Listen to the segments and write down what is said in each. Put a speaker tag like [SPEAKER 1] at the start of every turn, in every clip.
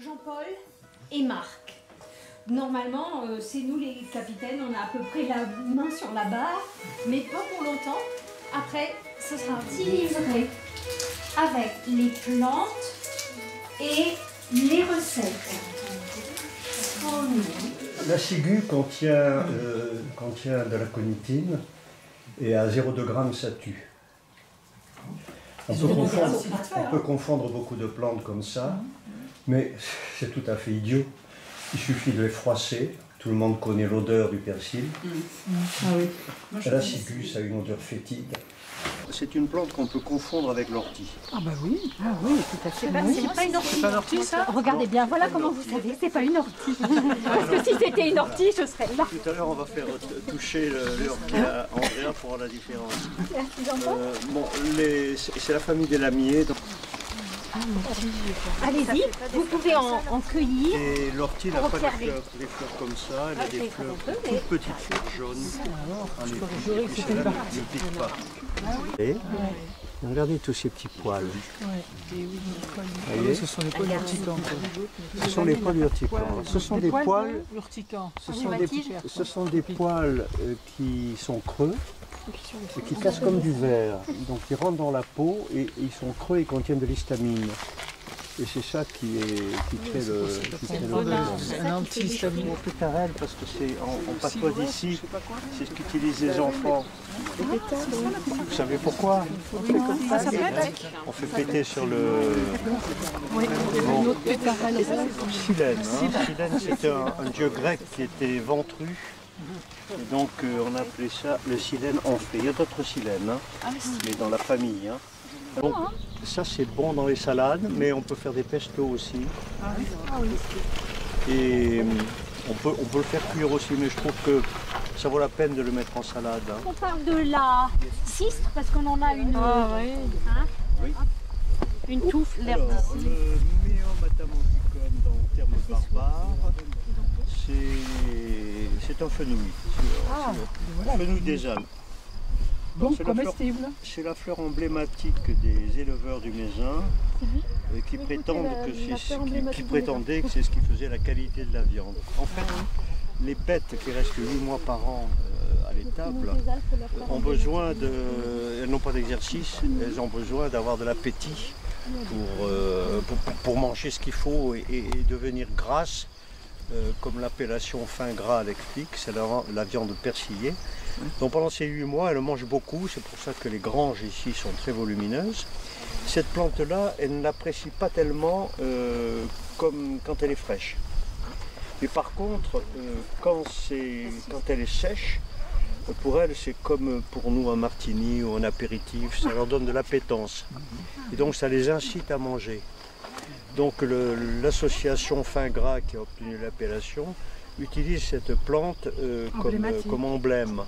[SPEAKER 1] Jean-Paul et Marc. Normalement, c'est nous les capitaines, on a à peu près la main sur la barre, mais pas pour longtemps. Après, ce sera un petit livret avec les plantes et les recettes. Oh non.
[SPEAKER 2] La ciguë contient de la conitine et à 0,2 g ça tue. On peut confondre beaucoup de plantes comme ça, mais c'est tout à fait idiot. Il suffit de les froisser. Tout le monde connaît l'odeur du persil.
[SPEAKER 3] Ah oui.
[SPEAKER 2] La ciguë, ça a une odeur fétide. C'est une plante qu'on peut confondre avec l'ortie.
[SPEAKER 3] Ah bah oui, tout à fait.
[SPEAKER 1] C'est pas une ortie.
[SPEAKER 3] C'est pas une ortie, ça?
[SPEAKER 1] Regardez bien, voilà comment vous savez, c'est pas une ortie. Parce que si c'était une ortie, je serais là.
[SPEAKER 2] Tout à l'heure, on va faire toucher l'ortie à Andrea pour voir la différence. Bon, c'est la famille des lamiers. Donc...
[SPEAKER 1] Allez-y, vous pouvez en cueillir.
[SPEAKER 2] Et l'ortie n'a pas des fleurs comme ça, elle a des fleurs, toutes petites fleurs jaunes. Et puis celle-là ne pique pas. Et regardez tous ces petits poils.
[SPEAKER 3] Ce sont les poils urticants.
[SPEAKER 2] Ce sont les poils urticants. Ce sont des poils
[SPEAKER 3] urticants.
[SPEAKER 2] Ce sont des poils qui sont creux et qui cassent comme du verre. Donc ils rentrent dans la peau et ils sont creux et contiennent de l'histamine. Et c'est ça qui crée l'odeur.
[SPEAKER 3] Un antihistamine.
[SPEAKER 2] On fait carrel parce que c'est en patois d'ici, c'est ce qu'utilisent les enfants. Vous savez pourquoi? On fait péter sur le Silène. Silène, c'était un dieu grec qui était ventru. Et donc on appelait ça le silène enflé. Il y a d'autres silènes, mais dans la famille. Donc, ça c'est bon dans les salades, mais on peut faire des pestos aussi. Et on peut le faire cuire aussi, mais je trouve que ça vaut la peine de le mettre en salade.
[SPEAKER 1] On parle de la cistre parce qu'on en a une. Une touffe, l'herbe d'ici.
[SPEAKER 2] Le Méomatamanthycum dans le terme barbare, c'est un fenouil. C'est un fenouil des Alpes.
[SPEAKER 3] Donc comestible.
[SPEAKER 2] C'est la fleur emblématique des éleveurs du Mézin qui prétendaient que c'est ce qui faisait la qualité de la viande. En fait, les bêtes qui restent 8 mois par an à l'étable ont besoin elles n'ont pas d'exercice, elles ont besoin d'avoir de l'appétit pour manger ce qu'il faut et devenir grasses. Comme l'appellation fin gras l'explique, c'est la viande persillée. Donc pendant ces 8 mois, elle mange beaucoup, c'est pour ça que les granges ici sont très volumineuses. Cette plante-là, elle ne l'apprécie pas tellement comme quand elle est fraîche. Mais par contre, quand elle est sèche, pour elle, c'est comme pour nous un martini ou un apéritif, ça leur donne de l'appétence. Et donc ça les incite à manger. Donc l'association fin gras qui a obtenu l'appellation utilise cette plante comme emblème.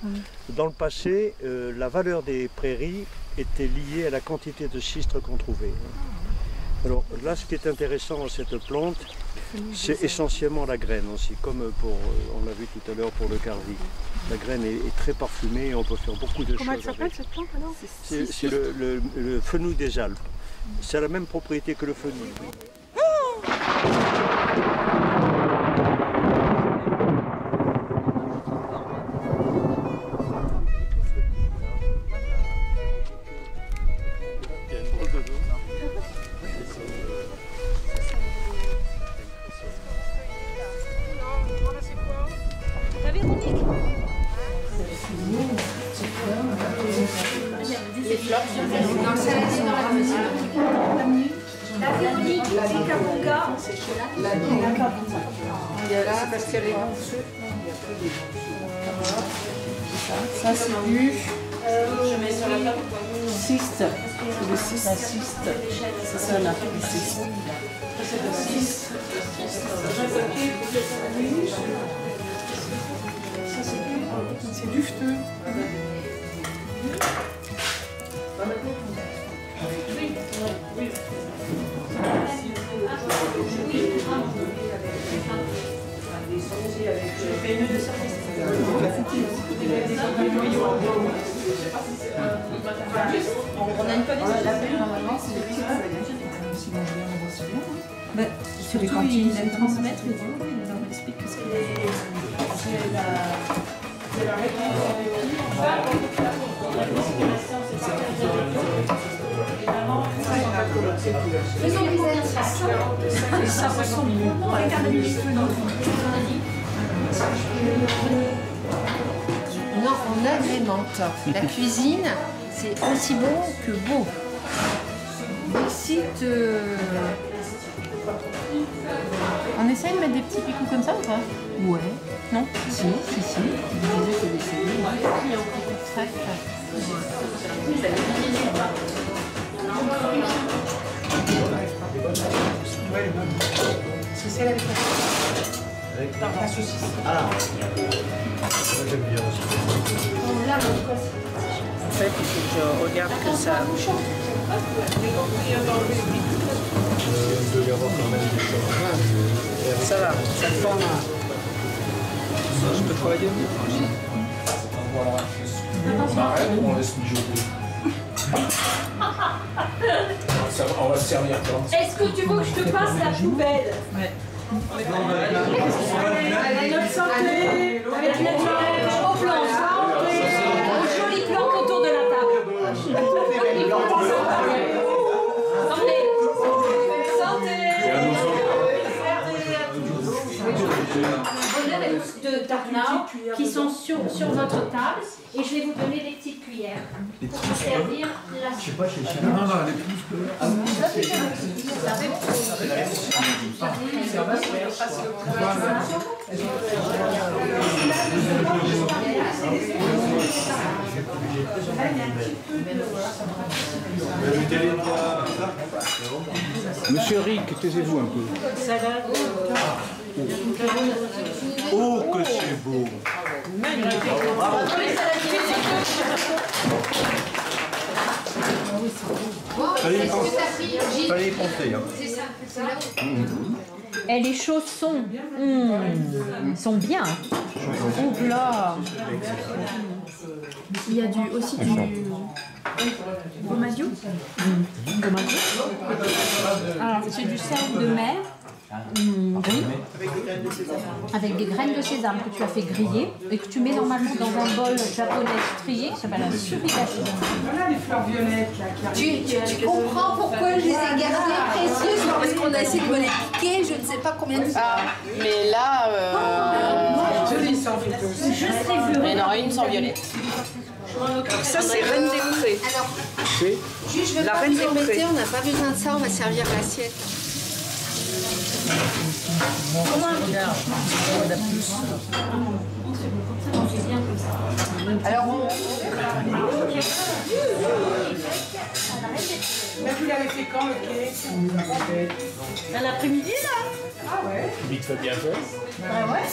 [SPEAKER 2] Dans le passé, la valeur des prairies était liée à la quantité de cistre qu'on trouvait. Alors là, ce qui est intéressant dans cette plante, c'est essentiellement la graine aussi, comme on l'a vu tout à l'heure pour le carvi. La graine est très parfumée et on peut faire beaucoup de choses.
[SPEAKER 3] Comment elle s'appelle cette plante alors?
[SPEAKER 2] C'est le fenouil des Alpes. C'est la même propriété que le fenouil.
[SPEAKER 1] La Véronique, la Kapunga,
[SPEAKER 3] La il y a là parce qu'elle est ça c'est du cyste. C'est le cyste. C'est ça là, le cyste. C'est dufteux.
[SPEAKER 1] On a une connaissance.
[SPEAKER 3] Normalement, c'est le petit.
[SPEAKER 1] Bah,
[SPEAKER 3] les
[SPEAKER 1] surtout,
[SPEAKER 3] cantines,
[SPEAKER 1] il aime transmettre et du coup, il nous explique ce qu'il a. Ça ressemble beaucoup à la
[SPEAKER 4] Non, on agrémente. La cuisine, c'est aussi bon que beau. Dixit, on essaye de mettre des petits picots comme ça ou pas? Ouais. Non? Si.
[SPEAKER 3] C'est avec la saucisse.
[SPEAKER 2] Ah, j'aime bien aussi.
[SPEAKER 3] En fait, il faut que je regarde que ça.
[SPEAKER 2] Il doit y avoir quand même des choses.
[SPEAKER 3] Ça va, ça forme. Je peux travailler.
[SPEAKER 5] On arrête ou on laisse mijoter? On va se servir quand?
[SPEAKER 1] Est-ce que tu veux que je te passe la poubelle?
[SPEAKER 3] Allez, notre santé.
[SPEAKER 1] Au plan, aux jolies plantes autour de la table. De tarnard qui sont sur votre table et je vais vous donner des petites cuillères pour servir la soupe.
[SPEAKER 5] Non, elle est plus que...
[SPEAKER 6] Monsieur Rick, taisez-vous un peu.
[SPEAKER 1] Salade.
[SPEAKER 2] Oh, que c'est beau! Fallait y penser.
[SPEAKER 1] Et les choses sont bien.
[SPEAKER 4] Oh là. Il y a aussi du gomadio.
[SPEAKER 1] Alors, c'est du sel de mer. Gris, avec des graines de sésame que tu as fait griller et que tu mets normalement dans un bol japonais strié qui s'appelle un suridashi.
[SPEAKER 3] Voilà les fleurs violettes là qui
[SPEAKER 4] Tu comprends pourquoi je les ai gardées précieuses? Parce qu'on a essayé de me les piquer, je ne sais pas combien de fois. Mais là,
[SPEAKER 3] jolies sans phytos.
[SPEAKER 4] il y en aura une sans violette.
[SPEAKER 3] Ça c'est Reine des Prés.
[SPEAKER 4] Alors, juste, je veux
[SPEAKER 3] La
[SPEAKER 4] pas
[SPEAKER 3] Reine
[SPEAKER 4] vous
[SPEAKER 3] des
[SPEAKER 4] embêter,
[SPEAKER 3] Prés.
[SPEAKER 4] on n'a pas besoin de ça, on va servir l'assiette.
[SPEAKER 3] Alors, vous l'avez fait quand le quai?
[SPEAKER 1] À l'après-midi là.
[SPEAKER 3] Ah ouais.
[SPEAKER 5] Vite fait, bien fait.
[SPEAKER 1] Ah ouais.